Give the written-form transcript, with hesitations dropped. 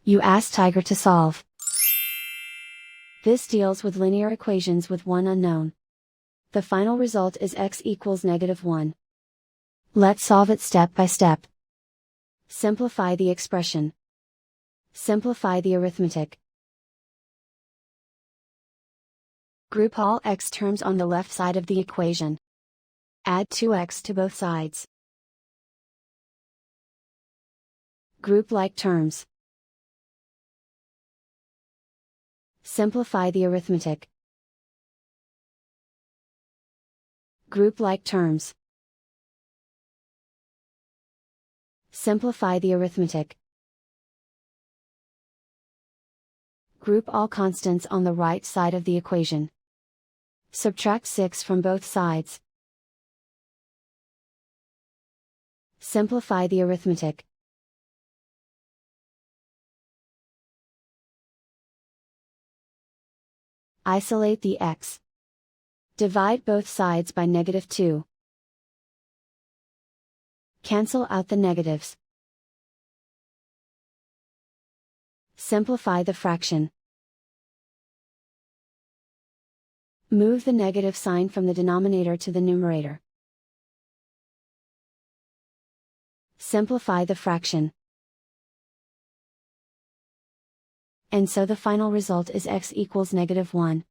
You ask Tiger to solve. This deals with linear equations with one unknown. The final result is x equals -1. Let's solve it step by step. Simplify the expression. Simplify the arithmetic. Group all x terms on the left side of the equation. Add 2x to both sides. Group like terms. Simplify the arithmetic. Group like terms. Simplify the arithmetic. Group all constants on the right side of the equation. Subtract 6 from both sides. Simplify the arithmetic. Isolate the x. Divide both sides by -2. Cancel out the negatives. Simplify the fraction. Move the negative sign from the denominator to the numerator. Simplify the fraction. And so the final result is x equals -1.